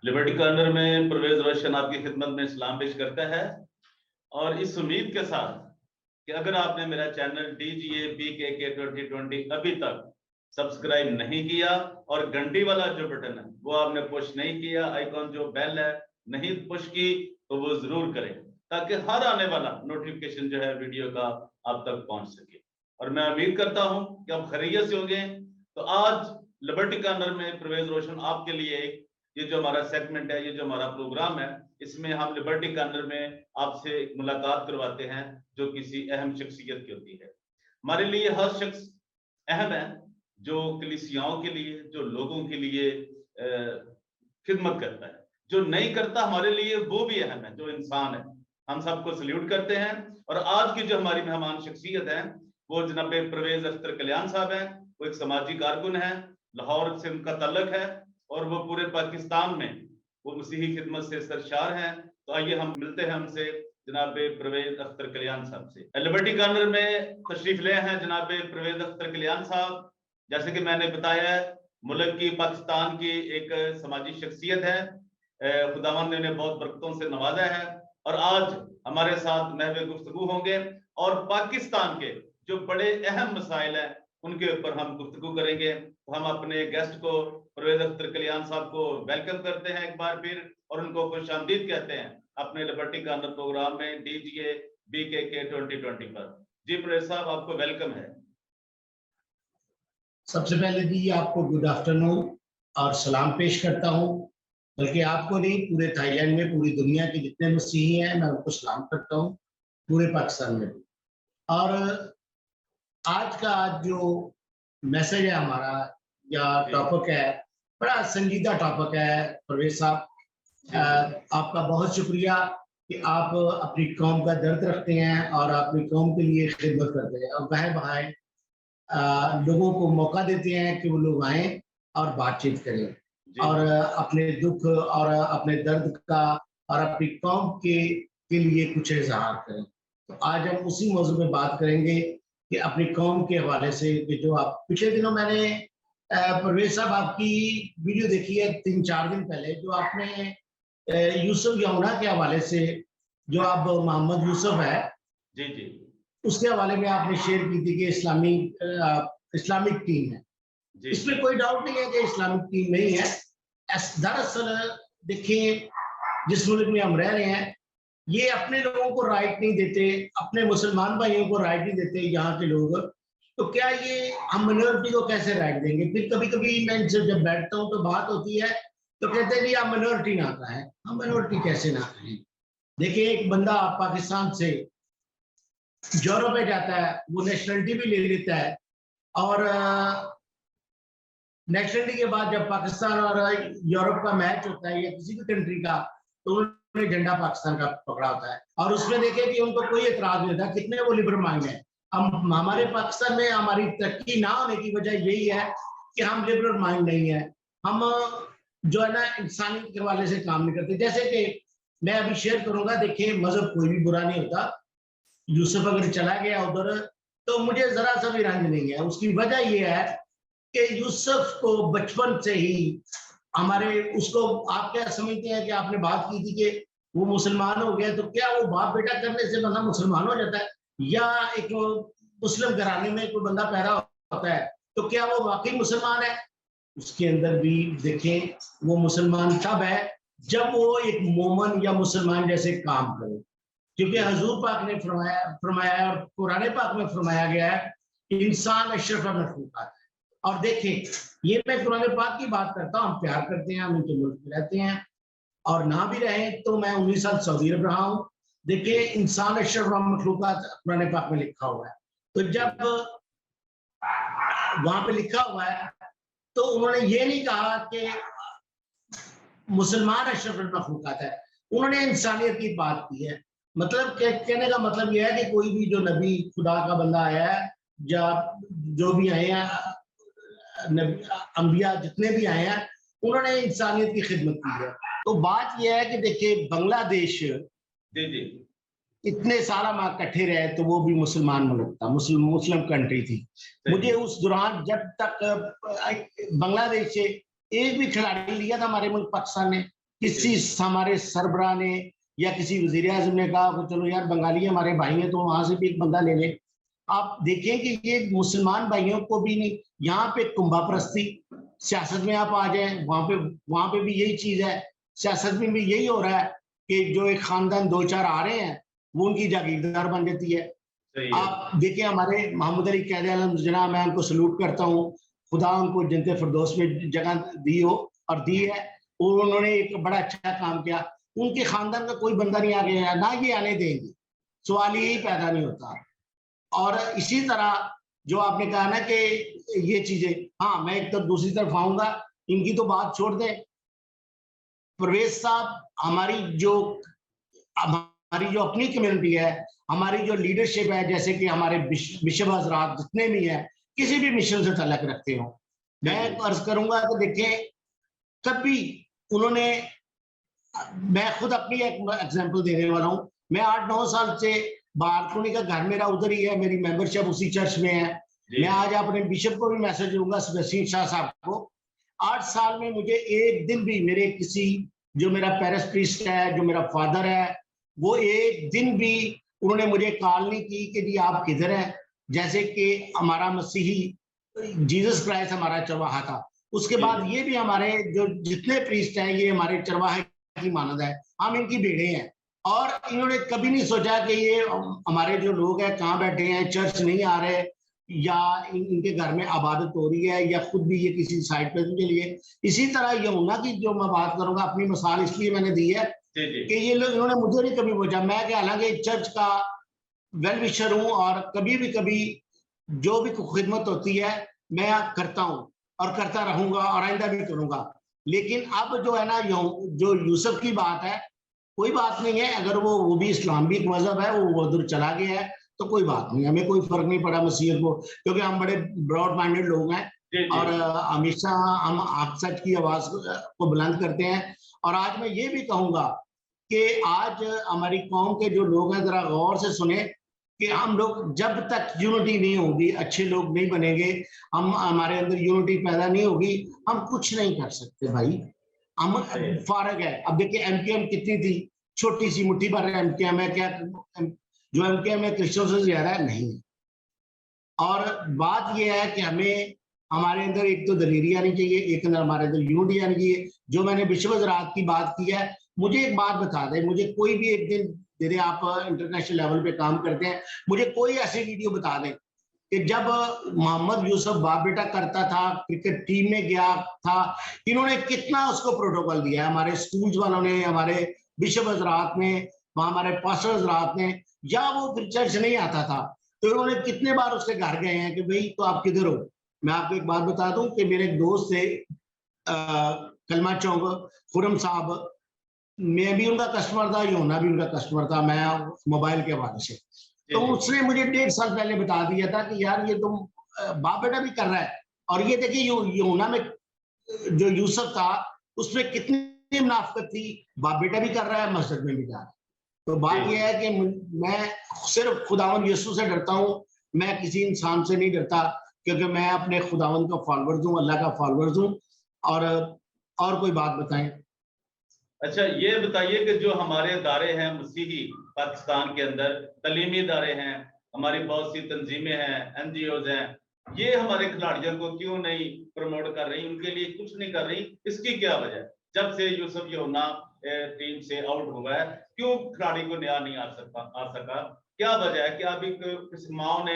Liberty corner में परवेज रोशन आपकी खिदमत में सलाम पेश करता है और इस उम्मीद के साथ कि अगर आपने मेरा चैनल DGA BKK 2020 अभी तक सब्सक्राइब नहीं किया और घंटी वाला जो बटन है वो आपने पुश नहीं किया, आइकॉन जो बेल है नहीं पुश की, तो वो जरूर करें ताकि हर आने वाला नोटिफिकेशन जो है वीडियो का आप तक पहुंच सके। और मैं उम्मीद करता हूं कि आप खैरियत से होंगे। तो आज लिबर्टी कॉर्नर में परवेज रोशन आपके लिए ये जो हमारा सेगमेंट है, ये जो हमारा प्रोग्राम है, इसमें हम लिबर्टी कॉर्नर में आपसे एक मुलाकात करवाते हैं जो किसी अहम शख्सियत की होती है। हमारे लिए हर शख्स अहम है, जो कलीसियाओं के लिए, जो लोगों के लिए खिदमत करता है। जो नहीं करता हमारे लिए वो भी अहम है, जो इंसान है। हम सबको सल्यूट करते हैं। और आज की जो हमारी मेहमान शख्सियत है वो जनाब परवेज अख्तर कल्याण साहब हैं। वो एक समाजी कारकुन है, लाहौर से उनका ताल्लुक है और वो पूरे पाकिस्तान में वो मसीही खिदमत से सरशार हैं। तो आइए हम मिलते हैं हमसे जनाब परवेज अख्तर कल्याण साहब से। लिबर्टी कॉर्नर में तशरीफ ले हैं जनाब परवेज अख्तर कल्याण साहब। जैसे कि मैंने बताया, मुल्क की, पाकिस्तान की एक समाजी शख्सियत है। खुदावंद ने उन्हें बहुत बरकतों से नवाजा है और आज हमारे साथ महवे गुफ्तगू होंगे और पाकिस्तान के जो बड़े अहम मसाइल हैं उनके ऊपर हम गुफ्तगू करेंगे। तो हम अपने गेस्ट को परवेज अख्तर कल्याण साहब को वेलकम करते हैं एक बार फिर और उनको खुशामदीद कहते हैं अपने लिबर्टी कॉर्नर प्रोग्राम में DGA BKK 2020 पर। जी परवेज साहब, आपको वेलकम है। सबसे पहले जी आपको गुड आफ्टरनून और सलाम पेश करता हूँ। बल्कि आपको नहीं, पूरे थाईलैंड में, पूरी दुनिया के जितने मसीही हैं मैं उनको सलाम करता हूँ, पूरे पाकिस्तान में। और आज का जो मैसेज है हमारा या टॉपिक है, बड़ा संजीदा टॉपिक है परवेज साहब। आपका बहुत शुक्रिया कि आप अपनी कौम का दर्द रखते हैं और अपनी कौम के लिए खिदमत करते हैं और बहन भाई लोगों को मौका देते हैं कि वो लोग आए और बातचीत करें और अपने दुख और अपने दर्द का और अपनी कौम के लिए कुछ इजहार करें। तो आज हम उसी मौजू में बात करेंगे कि अपनी कौम के हवाले से कि जो आप पिछले दिनों मैंने परवेज साहब आपकी वीडियो देखी है 3-4 दिन पहले, जो आपने यूसुफ यमुना के हवाले से, जो आप मोहम्मद यूसुफ है जी जी, उसके हवाले में आपने शेयर की थी कि इस्लामिक टीम है। इसमें कोई डाउट नहीं है कि इस्लामिक टीम नहीं है। दरअसल देखिए, जिस मुल्क में हम रह रहे हैं ये अपने लोगों को राइट नहीं देते, अपने मुसलमान भाइयों को राइट नहीं देते यहाँ के लोग, तो क्या ये हम मिनोरिटी को कैसे राइट देंगे? फिर कभी कभी मैं इनसे जब बैठता हूँ तो बात होती है तो कहते हैं आप मिनोरिटी ना कहें। हम मिनोरिटी कैसे ना कहें? देखिए, एक बंदा पाकिस्तान से यूरोप में जाता है, वो नेशनलिटी भी ले लेता है और नेशनलिटी के बाद जब पाकिस्तान और यूरोप का मैच होता है या किसी भी कंट्री का, तो उन्होंने झंडा पाकिस्तान का पकड़ा होता है और उसमें देखे कि उनको कोई एतराज नहीं था, कितने वो लिबरल माइंड है। हम हमारे पाकिस्तान में हमारी तरक्की ना होने की वजह यही है कि हम लिबरल माइंड नहीं है। हम जो है ना इंसानियत के हवाले से काम नहीं करते। जैसे कि मैं अभी शेयर करूंगा, देखिए मजहब कोई भी बुरा नहीं होता। यूसुफ अगर चला गया उधर तो मुझे जरा सा भी रंज नहीं है। उसकी वजह यह है कि यूसुफ को बचपन से ही हमारे उसको, आप क्या समझते हैं कि आपने बात की थी कि वो मुसलमान हो गया, तो क्या वो बाप बेटा करने से बंदा मुसलमान हो जाता है? या एक मुस्लिम घराने में कोई बंदा पैदा होता है तो क्या वो वाकई मुसलमान है? उसके अंदर भी देखें वो मुसलमान तब है जब वो एक मोमन या मुसलमान जैसे काम करे, क्योंकि हजूर पाक ने फरमाया और कुरान पाक में फरमाया गया है इंसान अशरफ मखलूकात है। और देखें, ये मैं कुरान पाक की बात करता हूँ, हम प्यार करते हैं, हम इनके मुल्क में रहते हैं और ना भी रहे तो मैं 19 साल सऊदी अरब रहा हूँ। देखिए, इंसान अशरफ मखलूकात कुरान पाक में लिखा हुआ है। तो जब वहां पे लिखा हुआ है तो उन्होंने ये नहीं कहा कि मुसलमान अशरफ मखलूकात है, उन्होंने इंसानियत की बात की है। मतलब कहने का मतलब यह है कि कोई भी जो नबी खुदा का बंदा आया है या जो भी आए हैं, अंबिया जितने भी आए हैं, उन्होंने इंसानियत की खिदमत की है। तो बात यह है कि देखिए, बांग्लादेश इतने सारा माह इकट्ठे रहे तो वो भी मुसलमान मुल्क था, मुस्लिम कंट्री थी। मुझे उस दौरान जब तक बांग्लादेश से एक भी खिलाड़ी लिया था हमारे मुल्क पाकिस्तान ने, किसी हमारे सरबरा ने या किसी वजीर आजम ने कहा कि चलो यार बंगाली हमारे भाई हैं तो वहां से भी एक बंदा ले लें। आप देखें कि ये मुसलमान भाइयों को भी नहीं, यहाँ पे कुंभा परस्ती, सियासत में आप आ जाए वहां पे भी यही चीज है। सियासत में भी यही हो रहा है कि जो एक खानदान दो चार आ रहे हैं वो उनकी जागीरदार बन जाती है। आप देखिए हमारे मोहम्मद अली कैद आलम जनाब, मैं उनको सलूट करता हूँ, खुदा उनको जन्नत फिरदौस में जगह दी हो और दी है, और उन्होंने एक बड़ा अच्छा काम किया। उनके खानदान का कोई बंदा नहीं आ गया, ना ये आने देंगे, सवाल यही पैदा नहीं होता। और इसी तरह जो आपने कहा ना कि ये चीजें, हाँ मैं एक तरफ दूसरी तरफ आऊंगा, इनकी तो बात छोड़ दें। परवेज साहब, हमारी जो अपनी कम्युनिटी है, हमारी जो लीडरशिप है, जैसे कि हमारे बिशप हजरात जितने भी हैं, किसी भी मिशन से ताल्लुक रखते हो, मैं अर्ज करूंगा कि देखें कभी उन्होंने, मैं खुद अपनी एक एग्जांपल देने वाला हूं। मैं 8-9 साल से बालकोनी का घर मेरा उधर ही है, मेरी मेंबरशिप उसी चर्च में है। मैं आज अपने बिशप को भी मैसेज दूंगा, वसीम शाह साहब को, 8 साल में मुझे एक दिन भी मेरे किसी, जो मेरा पेरिश प्रीस्ट है, जो मेरा फादर है, वो एक दिन भी उन्होंने मुझे कॉल नहीं की कि जी आप किधर हैं। जैसे कि हमारा मसीही जीसस क्राइस्ट हमारा चरवाहा था, उसके बाद ये भी हमारे जो जितने प्रीस्ट हैं ये हमारे चरवाहे की मानद है, हम इनकी भेड़े हैं। और इन्होंने कभी नहीं सोचा कि ये हमारे जो लोग हैं कहाँ बैठे हैं, चर्च नहीं आ रहे, या इनके घर में इबादत हो रही है, या खुद भी ये किसी साइड पे के लिए। इसी तरह यमुना की जो मैं बात करूंगा, अपनी मिसाल इसलिए मैंने दी है कि ये लोग, इन्होंने मुझे नहीं कभी पूछा। मैं क्या, हालांकि चर्च का वेल विशर हूँ और कभी जो भी खिदमत होती है मैं करता हूँ और करता रहूंगा और आइंदा भी करूंगा। लेकिन अब जो है ना, जो यूसुफ की बात है, कोई बात नहीं है, अगर वो भी इस्लामिक मजहब है, वो उधर चला गया है तो कोई बात नहीं, हमें कोई फर्क नहीं पड़ा मसीहत को, क्योंकि हम बड़े ब्रॉड माइंडेड लोग हैं और हमेशा हम आप सच की आवाज को बुलंद करते हैं। और आज मैं ये भी कहूंगा कि आज हमारी कौम के जो लोग हैं, जरा गौर से सुने कि हम लोग जब तक यूनिटी नहीं होगी, अच्छे लोग नहीं बनेंगे, हमारे अंदर यूनिटी पैदा नहीं होगी, हम कुछ नहीं कर सकते भाई। हम फारग है। अब देखिए एमकेएम कितनी थी, छोटी सी मुट्ठी भर एमकेएम है, क्या जो एमकेएम है क्रिश्चियन से ज्यादा नहीं है। और बात यह है कि हमें हमारे अंदर एक तो दलेरी आनी चाहिए, एक अंदर हमारे अंदर यूनिटी आनी चाहिए। जो मैंने विश्व रात की बात की है, मुझे एक बात बता दे, मुझे कोई भी एक दिन दे दे, आप इंटरनेशनल लेवल पे काम करते हैं, मुझे कोई ऐसी वीडियो बता दें कि जब मोहम्मद यूसुफ बाप बेटा करता था, क्रिकेट टीम में गया था, इन्होंने कितना उसको प्रोटोकॉल दिया है, हमारे स्कूल्स वालों ने, हमारे बिशप हजरात ने, हमारे पास्टर हजरात ने, या वो फिर चर्च नहीं आता था तो उन्होंने कितने बार उसके घर गए हैं कि भाई तो आप किधर हो। मैं आपको एक बात बता दूं कि मेरे एक दोस्त थे कलमा चौक, खुरम साहब, मैं भी उनका कस्टमर था, योना भी उनका कस्टमर था, मैं मोबाइल के हवाले से। तो उसने मुझे 1.5 साल पहले बता दिया था कि यार ये तुम बाप बेटा भी कर रहा है। और ये देखिए योना में जो यूसुफ था उसमें कितनी मुनाफिकत थी, बाप बेटा भी कर रहा है, मस्जिद में भी जा रहा है। तो बात यह है कि मैं सिर्फ खुदावंद यीशु से डरता हूँ, मैं किसी इंसान से नहीं डरता, क्योंकि मैं अपने खुदावंद का फॉलोअर्स हूँ, अल्लाह का फॉलोअर्स हूँ। और कोई बात बताएं। अच्छा ये बताइए कि जो हमारे इदारे हैं मसीही पाकिस्तान के अंदर, तलीमी इदारे हैं, हमारी बहुत सी तंजीमें हैं, एनजीओज हैं, ये हमारे खिलाड़ियों को क्यों नहीं प्रमोट कर रही, उनके लिए कुछ नहीं कर रही, इसकी क्या वजह? जब से यूसुफ योना टीम से आउट हुआ है, क्यों खिलाड़ी को नया नहीं आ सका? क्या वजह है? क्या अभी किसी माओ ने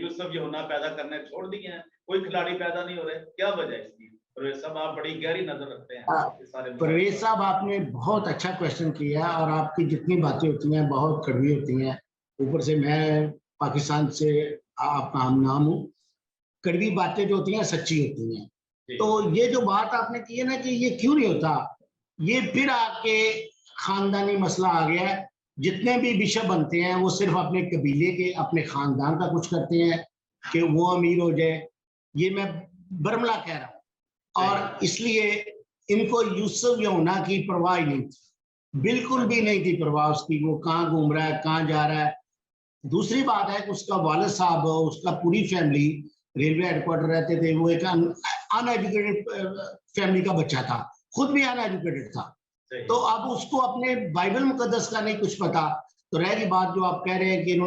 यूसुफ योना पैदा करने छोड़ दिए हैं, कोई खिलाड़ी पैदा नहीं हो रहे, क्या वजह है इसकी? परवेज साहब आप बड़ी गहरी नजर रखते हैं। परवेज साहब आपने बहुत अच्छा क्वेश्चन किया और आपकी जितनी बातें होती हैं बहुत कड़वी होती हैं। ऊपर से मैं पाकिस्तान से आपका हम नाम हूँ, कड़वी बातें जो होती हैं सच्ची होती हैं। तो ये जो बात आपने की है ना कि ये क्यों नहीं होता, ये फिर आके खानदानी मसला आ गया है। जितने भी बिशप बनते हैं वो सिर्फ अपने कबीले के, अपने खानदान का कुछ करते हैं कि वो अमीर हो जाए। ये मैं बरमला कह रहा हूँ। और इसलिए इनको यूसुफ योना की परवाह नहीं थी, बिल्कुल भी नहीं थी परवाह उसकी, वो कहाँ घूम रहा है, कहाँ जा रहा है। दूसरी बात है कि उसका वालिद साहब, उसका पूरी फैमिली रेलवे हेडक्वार्टर रहते थे, वो एक अनएजुकेटेड फैमिली का बच्चा था, खुद भी अनएजुकेटेड था। तो अब उसको अपने बाइबल मुकद्दस का नहीं कुछ पता, तो रह गई बात जो आप कह रहे हैं कि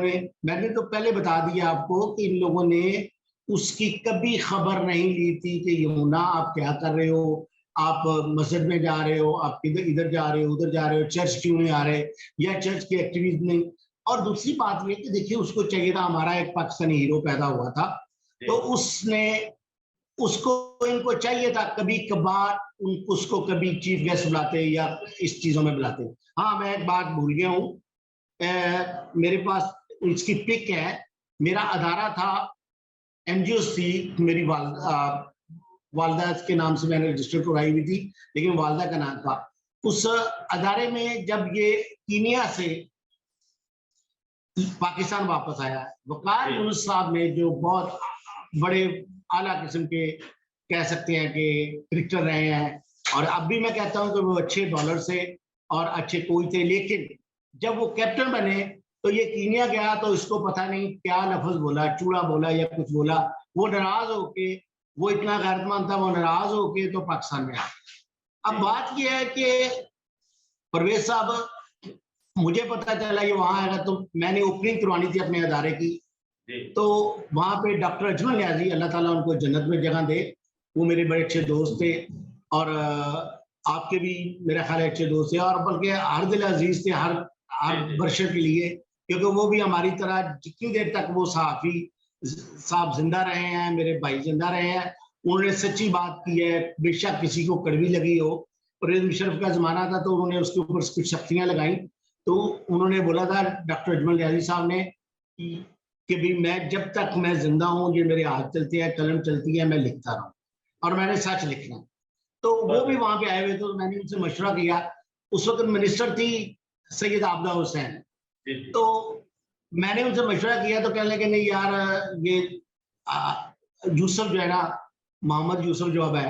मैंने तो पहले बता दिया आपको कि इन लोगों ने उसकी कभी खबर नहीं ली थी कि यमुना आप क्या कर रहे हो, आप मस्जिद में जा रहे हो, आप इधर जा रहे हो, उधर जा रहे हो, चर्च क्यों नहीं आ रहे, या चर्च की एक्टिविटीज नहीं। और दूसरी बात ये कि देखिए उसको चाहिए था, हमारा एक पाकिस्तानी हीरो पैदा हुआ था, तो उसको इनको चाहिए था कभी कभार उसको कभी चीफ गेस्ट बुलाते या इस चीजों में बुलाते। हाँ, मैं एक बात भूल गया हूँ, मेरे पास इसकी पिक है, मेरा अदारा था एनजीओसी, मेरी वालदा के नाम से मैंने रजिस्टर करवाई हुई थी, लेकिन वालदा का नाम था। उस अदारे में जब ये कीनिया से पाकिस्तान वापस आया, वकार यूनुस साहब ने, जो बहुत बड़े आला किस्म के कह सकते हैं कि क्रिकेटर रहे हैं, और अब भी मैं कहता हूं कि वो अच्छे बॉलर से और अच्छे कोच थे, लेकिन जब वो कैप्टन बने तो ये कीनिया गया तो इसको पता नहीं क्या लफ्ज बोला, चूड़ा बोला या कुछ बोला, वो नाराज होके, वो इतना गैरतमंद था, वो नाराज होके तो पाकिस्तान में आया। अब बात यह है कि परवेज साहब, मुझे पता चला ये वहां आएगा, तो मैंने ओपनिंग करवानी थी अपने अदारे की, तो वहां पे डॉक्टर अजमल न्याजी, अल्लाह ताला उनको जन्नत में जगह दे, वो मेरे बड़े अच्छे दोस्त थे, और आपके भी मेरा ख्याल है अच्छे दोस्त थे, और बल्कि हर दिल अजीज थे हर वर्षे के लिए, क्योंकि वो भी हमारी तरह जितनी देर तक वो सहाफी साहब जिंदा रहे हैं, मेरे भाई जिंदा रहे हैं, उन्होंने सच्ची बात की है, बेशक किसी को कड़वी लगी हो। परवेज मुशर्रफ का जमाना था तो उन्होंने उसके ऊपर कुछ सख्तियां लगाई, तो उन्होंने बोला था डॉक्टर अजमल न्याजी साहब ने कि भी मैं जब तक मैं जिंदा हूं, ये मेरे हाथ चलते हैं, कलम चलती है, मैं लिखता रहूं, और मैंने सच लिखना। तो वो भी वहां पे आए हुए, तो मैंने उनसे मशवरा किया। उस वक्त मिनिस्टर थी सैयद आबदा हुसैन, तो मैंने उनसे मशवरा किया, तो कहने लगे नहीं यार, ये यूसुफ जो है ना, मोहम्मद यूसुफ जो अब है,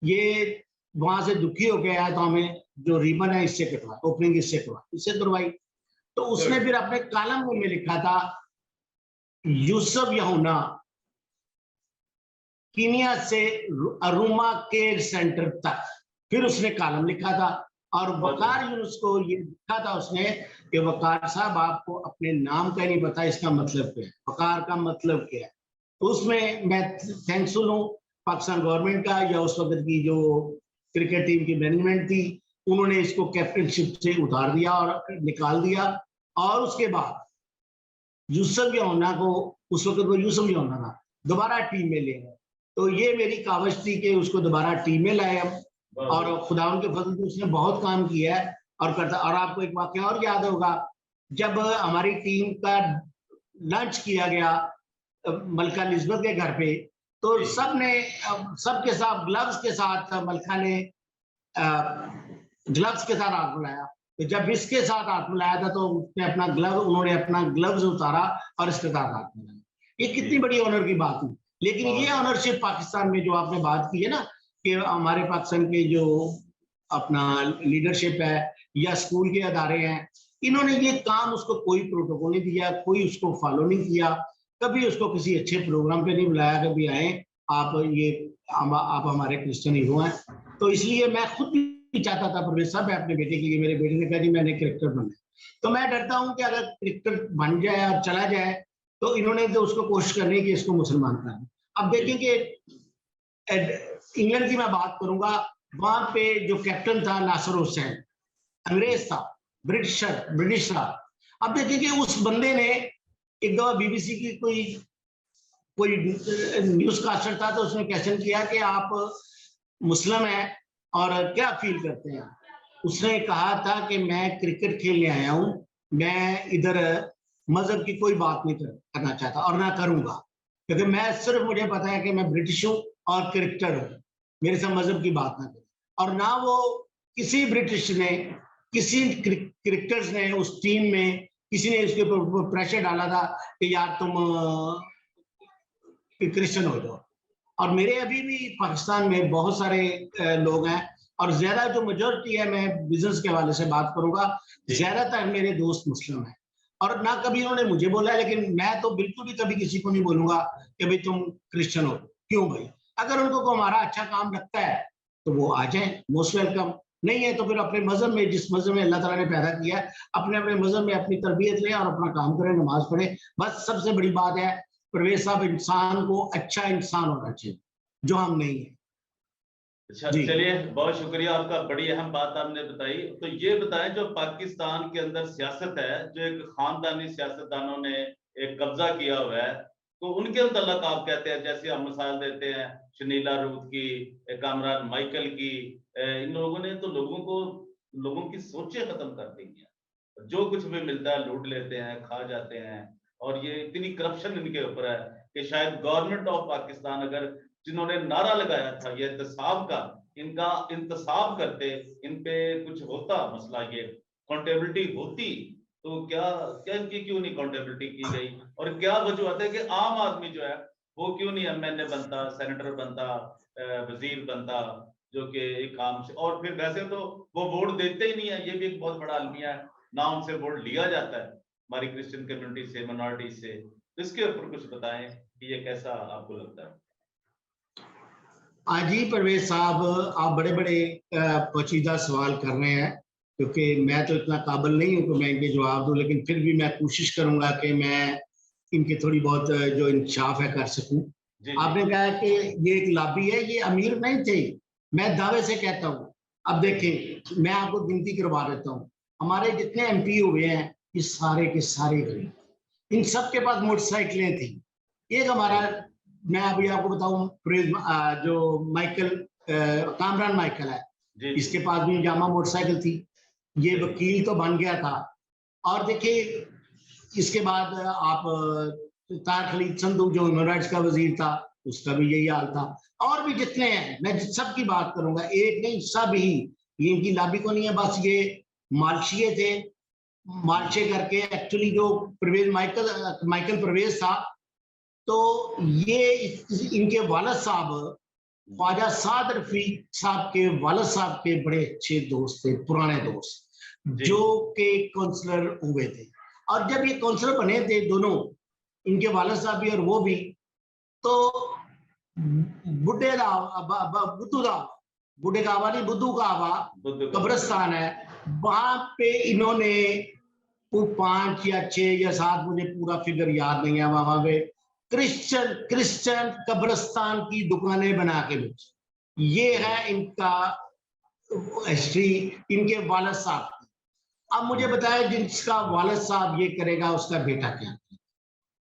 ये वहां से दुखी हो गया है, तो हमें जो रिबन है इससे कटवा, ओपनिंग इससे करवाई। तो उसने फिर अपने कॉलम में लिखा था यूसुफ यूहन्ना कीनिया से अरुमा केयर सेंटर तक, फिर उसने कॉलम लिखा था, और वकार यूनुस को ये लिखा था उसने कि वकार साहब, आपको अपने नाम का नहीं पता, इसका मतलब क्या है, वकार का मतलब क्या है। तो उसमें मैं थैंक्सफुल हूँ पाकिस्तान गवर्नमेंट का, या उस वक्त की जो क्रिकेट टीम की मैनेजमेंट थी, उन्होंने इसको कैप्टनशिप से उतार दिया और निकाल दिया, और उसके बाद यूसुफ यूहन्ना को, उस वक्त वो यूसुफ यूहन्ना था, दोबारा टीम में ले गए। तो ये मेरी कावश थी कि उसको दोबारा टीम में लाए हम, और खुदा उनके फजल से उसने बहुत काम किया है और करता। और आपको एक वाकया और याद होगा, जब हमारी टीम का लंच किया गया मलका एलिजबेथ के घर पे, तो सबके साथ ग्लव्स के साथ मलका ने ग्लव्स के साथ हाथ मिलाया। तो जब इसके साथ हाथ मिलाया था, तो उन्होंने अपना ग्लव्स उतारा और इसके साथ हाथ मिलाया। ये कितनी बड़ी ऑनर की बात है। लेकिन ये ऑनरशिप पाकिस्तान में जो आपने बात की है ना, कि हमारे पाकिस्तान के जो अपना लीडरशिप है या स्कूल के अदारे हैं, इन्होंने ये काम, उसको कोई प्रोटोकॉल नहीं दिया, कोई उसको फॉलो नहीं किया, कभी उसको किसी अच्छे प्रोग्राम पे नहीं बुलाया, कभी आए आप हमारे क्रिश्चियन हीरो हैं। तो इसलिए मैं खुद भी चाहता था परवेज साहब, मैं अपने बेटे के लिए, मेरे बेटे ने कहा जी मैंने क्रिकेटर बनना है, तो मैं डरता हूं कि अगर क्रिकेटर बन जाए और चला जाए, तो इन्होंने तो उसको कोशिश करनी कि इसको मुसलमान करना। अब देखें कि इंग्लैंड की मैं बात करूंगा, वहां पे जो कैप्टन था नासिर हुसैन, अंग्रेज था, ब्रिटिश था। अब देखें कि उस बंदे ने एक दफा बीबीसी की कोई न्यूज कास्टर था, तो उसने क्वेश्चन किया कि आप मुस्लिम हैं और क्या फील करते हैं। उसने कहा था कि मैं क्रिकेट खेलने आया हूं, मैं इधर मजहब की कोई बात नहीं करना चाहता और ना करूंगा, क्योंकि मैं सिर्फ, मुझे पता है कि मैं ब्रिटिश हूं और क्रिकेटर हूं, मेरे से मजहब की बात ना करें। और ना वो किसी ब्रिटिश ने, किसी क्रिकेटर्स ने उस टीम में किसी ने इसके ऊपर प्रेशर डाला था कि यार तुम क्रिश्चियन हो जाओ। और मेरे अभी भी पाकिस्तान में बहुत सारे लोग हैं, और ज्यादा जो मेजोरिटी है, मैं बिजनेस के हवाले से बात करूंगा, ज्यादातर मेरे दोस्त मुस्लिम हैं, और ना कभी उन्होंने मुझे बोला, लेकिन मैं तो बिल्कुल भी कभी किसी को नहीं बोलूंगा कि भाई तुम क्रिश्चियन हो। क्यों भाई, अगर उनको को हमारा अच्छा काम लगता है तो वो आ जाए, मोस्ट वेलकम। नहीं है तो फिर अपने मजहब में, जिस मजहब में अल्लाह ताला ने पैदा किया है, अपने अपने मजहब में अपनी तरबियत लें और अपना काम करें, नमाज पढ़े। बस सबसे बड़ी बात है परवेज साहब, इंसान को अच्छा इंसान होना चाहिए, जो हम नहीं है। अच्छा, जी चलिए, बहुत शुक्रिया आपका, बड़ी अहम बात आपने बताई। तो ये बताएं, जो पाकिस्तान के अंदर सियासत है, जो एक खानदानी सियासतदानों ने एक कब्जा किया हुआ है, तो उनके मुतल्लक आप कहते हैं, जैसे हम मिसाल देते हैं शनीला रूथ की, कामरान माइकल की, इन लोगों ने तो लोगों की सोचें खत्म कर दी हैं। जो कुछ भी मिलता है लूट लेते हैं, खा जाते हैं, और ये इतनी करप्शन इनके ऊपर है कि शायद गवर्नमेंट ऑफ पाकिस्तान, अगर जिन्होंने नारा लगाया था ये एहतसाब का, इनका इंतसाब करते, इन पे कुछ होता मसला, ये अकाउंटेबिलिटी होती, तो क्या क्या इनकी क्यों नहीं अकाउंटेबिलिटी की गई? और क्या वजूहत है कि आम आदमी जो है वो क्यों नहीं एमएनए बनता, सेनेटर बनता, वजीर बनता, जो कि एक काम से, और फिर वैसे तो वो वोट देते ही नहीं है, ये भी एक बहुत बड़ा अलमिया है, ना उनसे वोट लिया जाता है हमारी क्रिश्चियन कम्युनिटी से, माइनॉरिटी से। इसके ऊपर कुछ बताएं कि ये कैसा आपको लगता है? जी परवेज साहब, आप बड़े बड़े पेचीदा सवाल कर रहे हैं, क्योंकि मैं तो इतना काबिल नहीं हूं कि मैं इनके जवाब दूं, लेकिन फिर भी मैं कोशिश करूंगा कि मैं इनकी थोड़ी बहुत जो इंसाफ है कर सकूं। जी आपने जी कहा कि ये एक लॉबी है, ये अमीर नहीं थे, मैं दावे से कहता हूं। अब देखें, मैं आपको गिनती करवा देता हूं, हमारे जितने एमपी हुए हैं ये सारे के सारे गरीब, इन सब के पास मोटरसाइकिलें थी। एक हमारा, मैं अभी आपको बताऊं, जो माइकल, कामरान माइकल है, जी इसके जी, पास भी जामा मोटरसाइकिल थी, ये सही। वकील तो बन गया था। और देखिए, इसके बाद आप तार खलीद संधू जो ह्यूमन राइट्स का वजीर था, उसका भी यही हाल था। और भी जितने हैं, मैं सबकी बात करूंगा, एक नहीं सब ही। ये इनकी लाबी को नहीं है, बस ये मालशिए थे, मालशे करके। एक्चुअली जो परवेज माइकल परवेज था, तो ये इनके वालद साहब, ख्वाजा साद रफीक साहब के वालद साहब के बड़े अच्छे दोस्त थे, पुराने दोस्त, जी जो के काउंसलर हुए थे। और जब ये काउंसलर बने थे दोनों, इनके वालद साहब भी और वो भी, तो बुड्ढे बुद्धू का, बुड्ढे का आवा नहीं, बुद्धू का आवा बुद्ध का। कब्रिस्तान है, वहां पे इन्होंने वो 5 या 6 या 7, मुझे पूरा फिगर याद नहीं है, वहां पे क्रिश्चियन कब्रिस्तान की दुकानें बना के बेची। ये है इनका हिस्ट्री, इनके वालद साहब की। अब मुझे बताएं, जिसका वालद साहब ये करेगा, उसका बेटा क्या?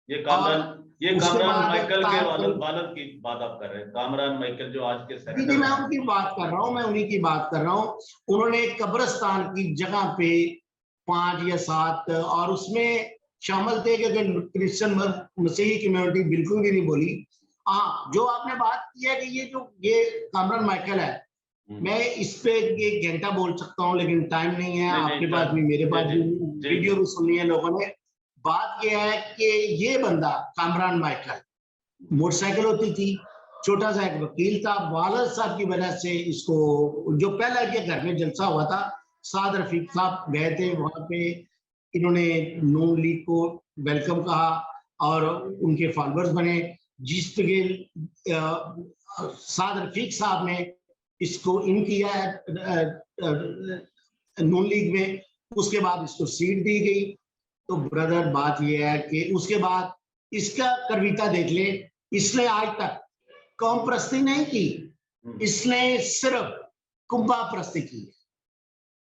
ये और कामरान ये उसके कामरान बाद माइकल के वालिद वालिद की बात आप कर रहे हैं? कामरान माइकल जो आज के जी जी, सेनेटर मैं हैं। उनकी बात कर रहा हूँ, मैं उन्हीं की बात कर रहा हूँ। उन्होंने एक कब्रिस्तान की जगह पे 5 या 7, और उसमें शामिल थे कि क्रिश्चियन मसीही कम्युनिटी बिल्कुल भी नहीं बोली। हाँ, जो आपने बात की है कि ये कामरान माइकल है, मैं इस पे एक घंटा बोल सकता हूँ, लेकिन टाइम नहीं है, नहीं आपके नहीं, पास भी मेरे जी पास जी भी। जी जी वीडियो भी सुननी है लोगों ने। बात यह है कि ये बंदा कामरान माइकल, मोटरसाइकिल होती थी, छोटा सा एक वकील था, वालद साहब की वजह से इसको, जो पहला ये घर में जलसा हुआ था, साद रफीक साहब गए थे वहां पे, इन्होंने नून लीग को वेलकम कहा और उनके फॉलोअर्स बने। जिस साद रफीक साहब ने इसको इन किया है नून लीग में, उसके बाद इसको सीट दी गई। तो ब्रदर, बात यह है कि उसके बाद इसका करवीता देख ले, इसने आज तक कौम प्रस्ती नहीं की, इसने सिर्फ कुंभा प्रस्ती की।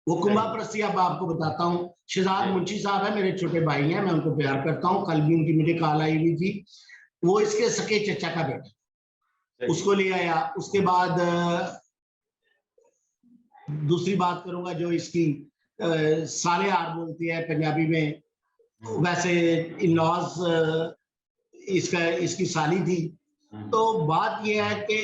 वो कुंभा सही, प्रस्ती अब आपको बताता हूँ। शहजाद जी मुंशी साहब है, मेरे छोटे भाई हैं, मैं उनको प्यार करता हूँ, कल भी उनकी मुझे कॉल आई हुई थी। वो इसके सके चचा का बेटा, सही। उसको ले आया। उसके बाद दूसरी बात करूंगा, जो इसकी साले आर बोलती है पंजाबी में, वैसे इन लॉज इसकी साली थी। तो बात यह है कि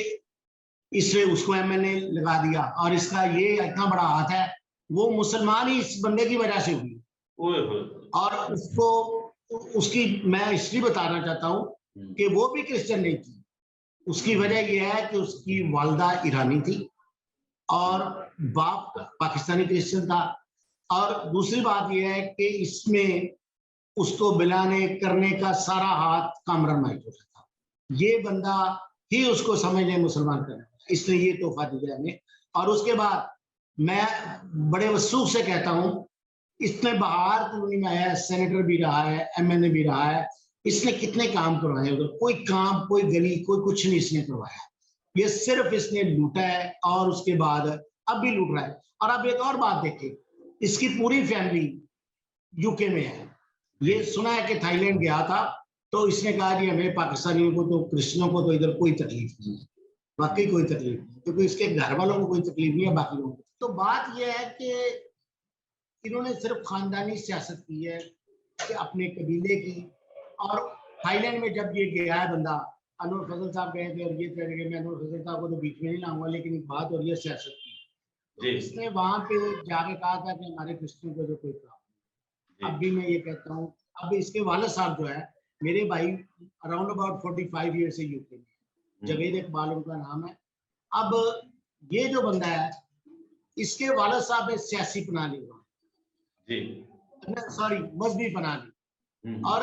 इसने उसको एमएनए लगा दिया, और इसका ये इतना बड़ा हाथ है, वो मुसलमान ही इस बंदे की वजह से हुई। ओए होए। और उसको, उसकी मैं हिस्ट्री बताना चाहता हूँ कि वो भी क्रिश्चियन नहीं थी। उसकी वजह यह है कि उसकी वालदा ईरानी थी और बाप पाकिस्तानी क्रिश्चियन था। और दूसरी बात यह है कि इसमें उसको मिलाने करने का सारा हाथ कामरान माइकल का था। ये बंदा ही उसको समझ ले मुसलमान करना, इसने ये तोहफा दिया हमें। और उसके बाद मैं बड़े वसूख से कहता हूँ, इसने बाहर कॉलोनी में आया है, सेनेटर भी रहा है, एमएनए भी रहा है, इसने कितने काम करवाए उधर, कोई काम, कोई गली, कोई कुछ नहीं इसने करवाया। ये सिर्फ इसने लूटा है और उसके बाद अब भी लूट रहा है। और अब एक और बात देखिए, इसकी पूरी फैमिली यूके में है। ये सुना है कि थाईलैंड गया था, तो इसने कहा जी हमें पाकिस्तानियों को तो, क्रिश्चियनों को तो इधर कोई तकलीफ नहीं है। वाकई कोई तकलीफ नहीं, क्योंकि इसके घर वालों को कोई तकलीफ नहीं है, बाकी लोगों को। तो बात यह है कि इन्होंने सिर्फ खानदानी सियासत की है कि अपने कबीले की। और थाईलैंड में जब ये गया है बंदा, अनवर फजल साहब गए थे और ये कह रहे मैं अनवर फजल साहब को तो बीच में नहीं लाऊंगा, लेकिन एक बात और ये सियासत की, तो इसने वहां पे जाके कहा था कि हमारे क्रिश्चियन को जो कोई प्रॉब्लम। अब भी मैं ये कहता हूँ, अब इसके वाले साहब जो है मेरे भाई, अराउंड अबाउट 45 ईयर से यूके में, जवेद इकबाल उनका नाम है। अब ये जो बंदा है, इसके वाले साहब ने सियासी बना ली, सॉरी मजहबी बना ली, और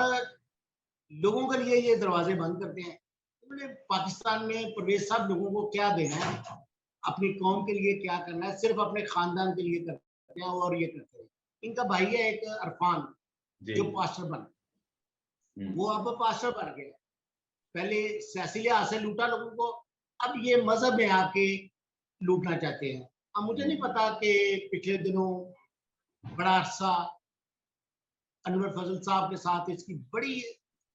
लोगों के लिए ये दरवाजे बंद करते हैं। उन्होंने पाकिस्तान में परवेज साहब लोगों को क्या देना है, अपनी कौम के लिए क्या करना है, सिर्फ अपने खानदान के लिए करते हैं और ये करते हैं। इनका भाई है एक अरफान, जो पास्टर बन, वो अब पास्टर बन गया। पहले सियासी लिहाज से लूटा लोगों को, अब ये मजहब में आके लूटना चाहते हैं। अब मुझे नहीं पता कि पिछले दिनों बड़ा अरसा अनवर फजल साहब के साथ इसकी बड़ी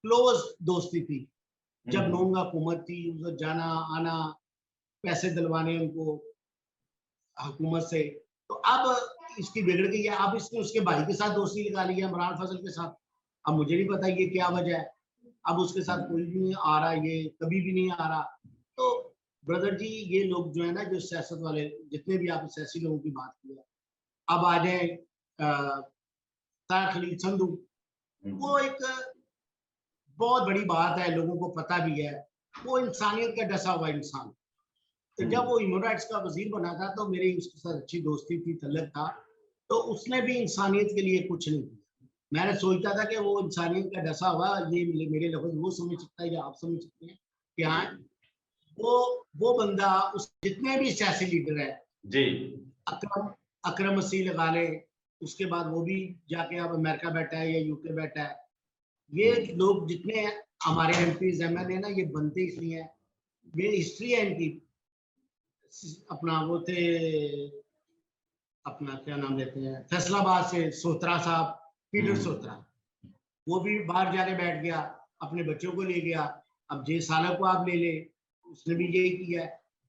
क्लोज दोस्ती थी, जब नोंगा हुकूमत थी, उधर जाना आना, पैसे दिलवाने उनको हुकूमत से। तो अब इसकी बिगड़ गई है, अब इसने उसके भाई के साथ दोस्ती लगा ली है, इमरान फजल के साथ। अब मुझे नहीं पता ये क्या वजह है, अब उसके साथ कोई भी नहीं आ रहा, ये कभी भी नहीं आ रहा। तो ब्रदर जी, ये लोग जो है ना, जो सियासत वाले, जितने भी आप सियासी लोगों की बात की है, अब आ जाए खलील संधू, वो एक बहुत बड़ी बात है, लोगों को पता भी है, वो इंसानियत का डसा हुआ इंसान। तो जब वो ह्यूमन राइट्स का वजीर बना था, तो मेरी उसके साथ अच्छी दोस्ती थी, तल्लक था, तो उसने भी इंसानियत के लिए कुछ नहीं किया। मैंने सोचता था कि वो इंसानियत का डसा हुआ, ये मेरे लफ्ज वो समझ सकता है या आप समझ सकते हैं कि हाँ, वो बंदा, उस जितने भी सियासी लीडर है जी, अकरम मसीह लगा ले, उसके बाद वो भी जाके अब अमेरिका बैठा है या यूके बैठा है, ये लोग जितने हमारे एमपीज एमएलए ना, ये बनते इसलिए हैं, ये हिस्ट्री है इनकी। अपना वो थे, अपना क्या नाम लेते हैं, फैसलाबाद से सोत्रा साहब, पीटर सोत्रा, वो भी बाहर जाके बैठ गया, अपने बच्चों को ले गया। अब जे साला को आप ले ले, उसने भी यही किया।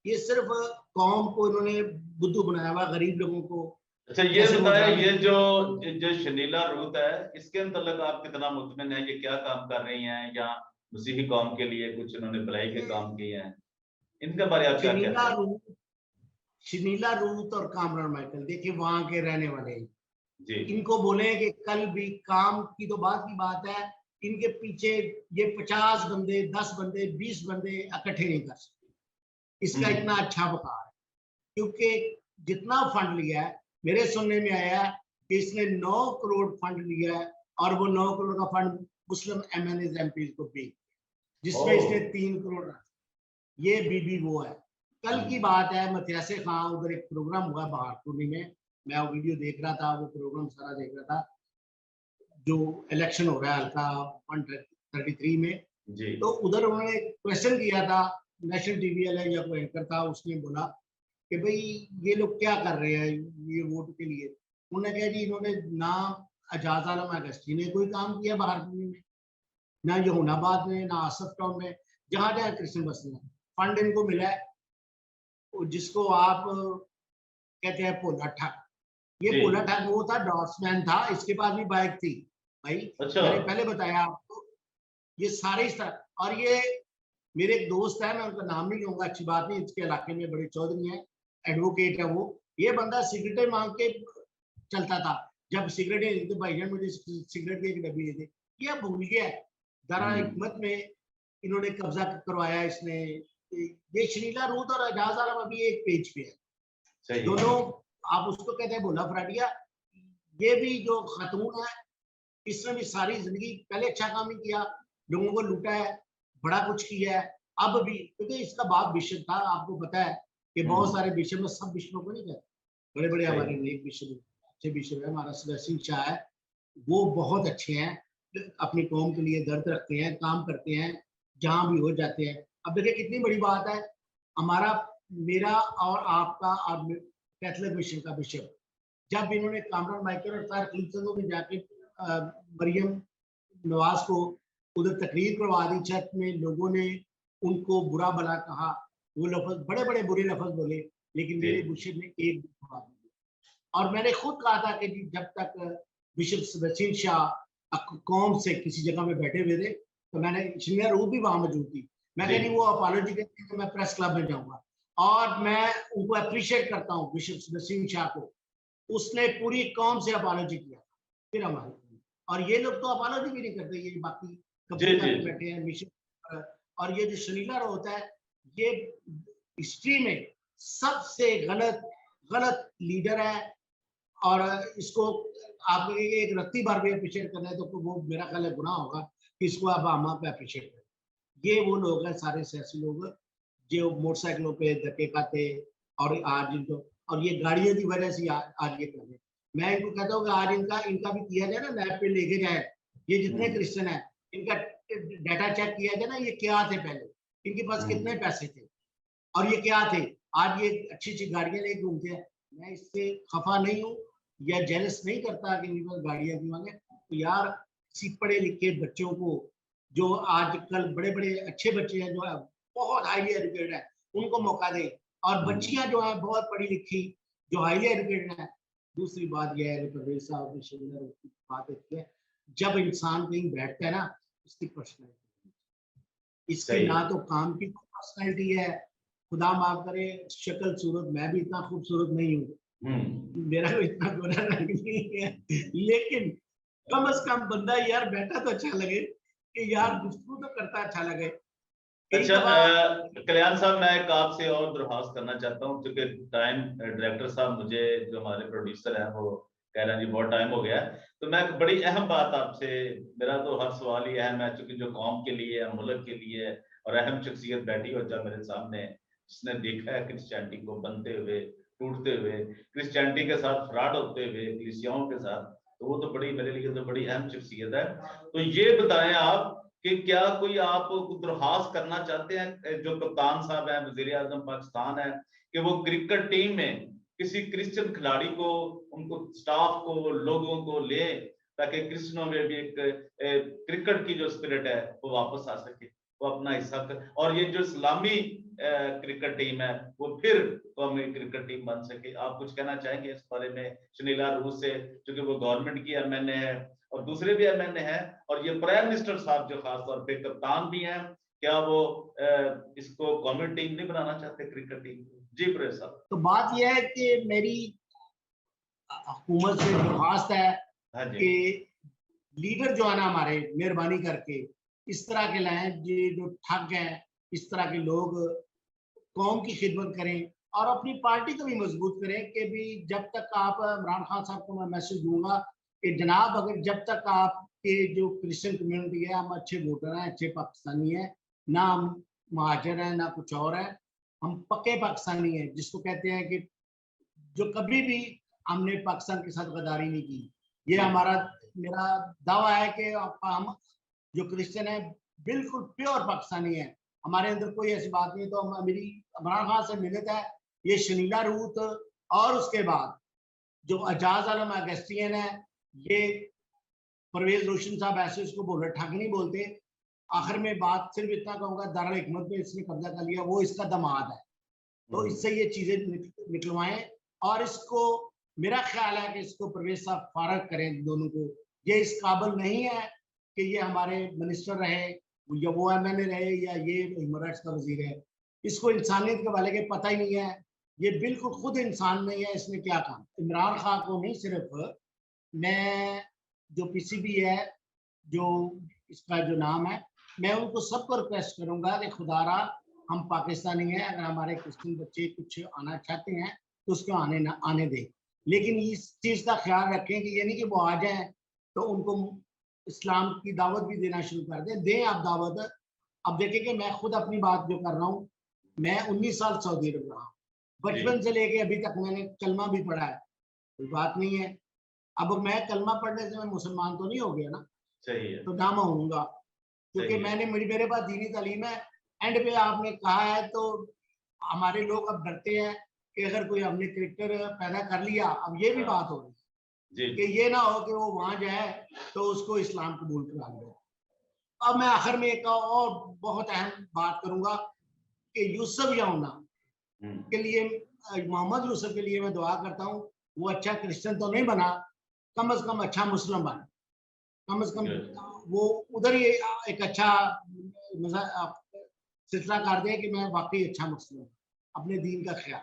ये सिर्फ कौम को इन्होंने बुद्धू बनाया हुआ, गरीब लोगों को। अच्छा, ये बताया, ये जो शनीला रूत है, इसके अंतर्गत आप कितना मुतमिन है, ये क्या काम कर रही हैं, या मसीही कौम के लिए कुछ इन्होंने भलाई के काम किए हैं, इनके बारे में आप क्या कहते हैं? शनीला रूत और कामरान माइकल, देखिए वहां के रहने वाले जी, इनको बोले कि कल भी काम की तो बात की बात है, इनके पीछे ये 50 बंदे, 10 बंदे, 20 बंदे इकट्ठे नहीं कर सकते, इसका इतना अच्छा वकार है। क्योंकि जितना फंड लिया है, मेरे सुनने में आया कि इसने 9 करोड़ फंड लिया है, और वो 9 करोड़ का फंड मुस्लिम एमएनए एमपी को भी, जिसमें इसने 3 करोड़ रखा। ये बीबी वो है। कल की बात है, मथियासे खां, उधर एक प्रोग्राम हुआ बहारपुरी में, मैं वो वीडियो देख रहा था, वो प्रोग्राम सारा देख रहा था, जो इलेक्शन हो रहा है हल्का 133 में जी। तो उधर उन्होंने क्वेश्चन किया था, नेशनल टीवी वाला या कोई एंकर था, उसने बोला कि भाई ये लोग क्या कर रहे हैं ये वोट के लिए। उन्होंने कहा जी इन्होंने ना एजाज आलम अगस्ती ने कोई काम किया बहारपुरी में, ना जमुनाबाद में, ना आसफ टाउन में, जहां जहां क्रिश्चियन बसते हैं, फंड इनको मिला है, जिसको आप कहते हैं पोला ठग। ये पोला ठग वो था, डॉट्समैन था, इसके पास भी बाइक थी भाई। अच्छा। मैंने पहले बताया आपको, ये सारे इस तरह। और ये मेरे एक दोस्त है, मैं उनका नाम नहीं लूंगा, अच्छी बात नहीं, इसके इलाके में बड़े चौधरी हैं, एडवोकेट है वो। ये बंदा सिगरेटें मांग के चलता था, जब सिगरेटें तो भाई मुझे सिगरेट की एक डब्बी दे दे, ये भूल गया। दरा हिकमत में इन्होंने कब्जा करवाया इसने। ये शनीला रूत और एजाज आलम अभी एक पेज पे है, दोनों आप उसको कहते हैं भोला फराडिया। ये भी जो खातून है, इसने भी सारी जिंदगी पहले अच्छा काम ही किया, लोगों को लूटा है, बड़ा कुछ किया है, अब भी, क्योंकि इसका बाप बिशप था, आपको पता है कि बहुत सारे बिशप में सब बिशपों को नहीं कहते, बड़े बड़े सही। हमारे नेक बिशप, अच्छे बिशप है। हमारा सिंह शाह है, वो बहुत अच्छे हैं, अपनी कौम के लिए दर्द रखते हैं, काम करते हैं, जहां भी हो जाते हैं। अब देखिए कितनी बड़ी बात है, हमारा, मेरा और आपका और कैथलिक मिशन का बिशप, जब इन्होंने कामरान माइकल और तार क्लिंटन में जाके मरियम नवाज को उधर तकरीर करवा दी चर्च में, लोगों ने उनको बुरा भला कहा, वो लफ्ज बड़े बड़े बुरे लफ्ज बोले, लेकिन मेरे जी बिशप ने एक भी जवाब नहीं दिया। और मैंने खुद कहा था कि जी जब तक बिशप वसीम शाह कौम से किसी जगह में बैठे हुए थे, तो मैंने इंजीनियर रूह भी वहां मौजूद थी, मैं जी कहीं वो अपॉलॉजी करते हैं तो मैं प्रेस क्लब में जाऊंगा, और मैं उनको अप्रिशिएट करता हूँ बिशप वसीम शाह को, उसने पूरी कौम से अपॉलॉजी किया फिर हमारे, और ये लोग तो अपॉलॉजी भी नहीं करते, ये बाकी जी कब्जे जी करके बैठे हैं मिशन। और ये जो शनीला रो होता है, ये हिस्ट्री में सबसे गलत गलत लीडर है, और इसको आप एक रत्ती बार भी अप्रिशिएट करना है तो वो मेरा ख्याल है गुनाह होगा कि इसको आप आमा पे अप्रिशिएट करें। ये वो लोग हैं, सारे सियासी लोग जो मोटरसाइकिलों पे धक्के खाते, और आज इनको, और ये गाड़ियों की वजह से आज ये कर रहे हैं। मैं इनको कहता हूँ कि आज इनका भी किया जाए ना, लैब पे लेके जाए, ये जितने हम्म, क्रिश्चियन है इनका डाटा चेक किया जाए ना, ये क्या थे पहले, इनके पास कितने हम्म, पैसे थे, और ये क्या थे, आज ये अच्छी अच्छी गाड़ियां लेके घूमते हैं। मैं इससे खफा नहीं हूँ या जेलस नहीं करता कि इनके पास गाड़ियां क्यों मांगे, तो यार किसी पढ़े लिखे बच्चों को, जो आजकल बड़े बड़े अच्छे बच्चे हैं, जो है बहुत हाईली एजुकेटेड है, उनको मौका दें, और बच्चियां जो है बहुत पढ़ी लिखी, जो हाईली एजुकेटेड है। दूसरी बात यह है कि प्रवेश साहब ने बात है, जब इंसान कहीं बैठता है ना, उसकी पर्सनैलिटी, इसकी सही। ना तो काम की पर्सनैलिटी है, खुदा माफ करे शक्ल सूरत, मैं भी इतना खूबसूरत नहीं हूँ, हम्म, मेरा भी इतना गोरा रंग नहीं है, लेकिन कम से कम बंदा यार बैठा तो अच्छा लगे, कि यार हम्म। गुफ्तगू तो करता अच्छा लगे। कई अच्छा, दफा कल्याण साहब, मैं एक आपसे और दरख्वास्त करना चाहता हूँ, क्योंकि टाइम, डायरेक्टर साहब मुझे, जो हमारे प्रोड्यूसर हैं, वो कह रहे हैं जी बहुत टाइम हो गया है, तो मैं एक बड़ी अहम बात आपसे, मेरा तो हर सवाल ही अहम है, चूंकि जो कौम के लिए है, मुल्क के लिए है, और अहम शख्सियत बैठी हो जा मेरे सामने, जिसने देखा है क्रिश्चियनिटी को बनते हुए, टूटते हुए, क्रिश्चियनिटी के साथ फ्रॉड होते हुए, कलीसियाओं के साथ, तो वो तो बड़ी, मेरे लिए तो बड़ी अहम शख्सियत है। तो ये बताएं आप कि क्या कोई आप दरख्वास्त करना चाहते हैं, जो कप्तान साहब हैं, वजीर आजम पाकिस्तान है, कि वो क्रिकेट टीम में किसी क्रिश्चियन खिलाड़ी को, उनको स्टाफ को, लोगों को ले, ताकि क्रिश्चियनों में भी एक क्रिकेट की जो स्पिरिट है वो वापस आ सके, वो अपना हिस्सा कर, और ये जो इस्लामी क्रिकेट टीम है वो फिर कौमी क्रिकेट टीम बन सके। आप कुछ कहना चाहेंगे इस बारे में, शनीला रूस से, क्योंकि वो गवर्नमेंट की एमएनए है और दूसरे भी एमएनए हैं, और ये प्राइम मिनिस्टर साहब जो खासतौर पे कप्तान भी हैं, क्या वो इसको कौमी टीम नहीं बनाना चाहते, क्रिकेट टीम? जी प्रेस साहब। तो बात यह है कि मेरी हुकूमत से दरख्वास्त है हाँ जी। कि लीडर जो है ना हमारे, मेहरबानी करके इस तरह के लाएं, ये जो ठग हैं, इस तरह के लोग कौम की खिदमत करें, और अपनी पार्टी को भी मजबूत करें। कि भी जब तक आप, इमरान खान साहब को मैं मैसेज दूंगा कि जनाब, अगर जब तक आपके जो क्रिश्चियन कम्युनिटी है, हम अच्छे वोटर हैं, अच्छे पाकिस्तानी हैं, ना हम महाजर हैं ना कुछ और है, हम पक्के पाकिस्तानी हैं, जिसको कहते हैं कि जो कभी भी हमने पाकिस्तान के साथ गद्दारी नहीं की। ये जी हमारा, मेरा दावा है कि हम जो क्रिश्चियन है बिल्कुल प्योर पाकिस्तानी है, हमारे अंदर कोई ऐसी बात नहीं। तो मेरी इमरान खान से मिन्नत है, ये शनीला रूत और उसके बाद जो एजाज आलम अगस्टियन है, ये परवेज रोशन साहब ऐसे उसको बोल रहे, ठग नहीं बोलते। आखिर में बात सिर्फ इतना कहूंगा, दारुल हिकमत में इसने कब्जा कर लिया, वो इसका दामाद है, तो इससे ये चीजें निकलवाएं। और इसको, मेरा ख्याल है कि इसको परवेज साहब फारग करें दोनों को, ये इस काबिल नहीं है कि ये हमारे मिनिस्टर रहे, या वो एमएनए रहे, या ये ह्यूमन राइट्स का वजीर है। इसको इंसानियत के वाले के पता ही नहीं है, ये बिल्कुल खुद इंसान नहीं है, इसने क्या काम। इमरान खान को नहीं, सिर्फ मैं, जो पीसीबी है, जो इसका जो नाम है, मैं उनको सबको रिक्वेस्ट करूंगा कि खुदारा, हम पाकिस्तानी हैं, अगर हमारे क्रिश्चियन बच्चे कुछ आना चाहते हैं तो उसको आने दें, लेकिन इस चीज का ख्याल रखें कि ये नहीं कि वो आ जाए तो उनको इस्लाम की दावत भी देना शुरू कर दें आप दावत। अब देखें कि मैं खुद अपनी बात जो कर रहा हूँ, मैं 19 साल सऊदी अरब रहा हूँ, बचपन से लेके अभी तक मैंने कलमा भी पढ़ा है, कोई बात नहीं है। अब मैं कलमा पढ़ने से मैं मुसलमान तो नहीं हो गया ना, सही है, तो ना मानूंगा, क्योंकि सही है। मैंने मेरे पास दीनी तालीम है। एंड पे आपने कहा है तो हमारे लोग अब डरते हैं कि अगर कोई हमने क्रिकेटर पैदा कर लिया, अब ये भी हाँ। बात हो रही जी है कि ये ना हो कि वो वहां जाए तो उसको इस्लाम कबूल करा ले। अब मैं आखिर में एक और बहुत अहम बात करूंगा कि यूसुफ यौना के लिए, मोहम्मद यूसुफ के लिए मैं दुआ करता हूँ, वो अच्छा क्रिश्चियन तो नहीं बना, कम से कम अच्छा मुस्लिम बना, कम से कम Good. वो उधर ही एक अच्छा सिलसिला कर दे कि मैं वाकई अच्छा मुस्लिम हूँ, अपने दीन का ख्याल।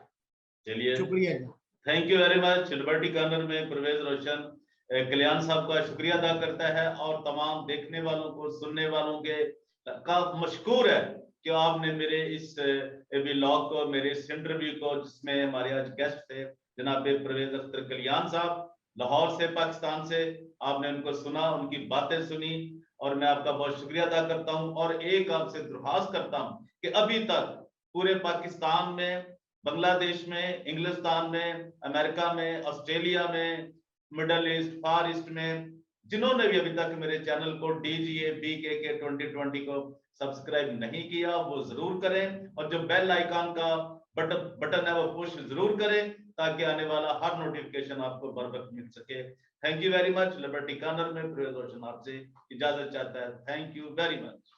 चलिए, शुक्रिया जी। Thank you very much. Liberty corner में परवेज रोशन कल्याण साहब का शुक्रिया अदा करता है और तमाम देखने वालों को, सुनने वालों के का मशकूर है कि आपने मेरे इस व्लॉग को, मेरे इस इंटरव्यू को, जिसमें हमारे आज गेस्ट थे जनाब परवेज अख्तर कल्याण साहब, लाहौर से, पाकिस्तान से, आपने उनको सुना, उनकी बातें सुनी, और मैं आपका बहुत शुक्रिया अदा करता हूं। और एक आपसे दरख्वास्त करता हूं कि अभी तक पूरे पाकिस्तान में, बांग्लादेश में, इंग्लिस्तान में, अमेरिका में, ऑस्ट्रेलिया में, मिडल ईस्ट, फार ईस्ट में, जिन्होंने भी अभी तक मेरे चैनल को DGA BKK 2020 को सब्सक्राइब नहीं किया, वो जरूर करें, और जो बेल आइकॉन का बटन है वो पुश जरूर करें, ताकि आने वाला हर नोटिफिकेशन आपको बर वक्त मिल सके। Thank you very much. Liberty corner में परवेज रोशन आपसे इजाजत चाहता है। Thank you very much.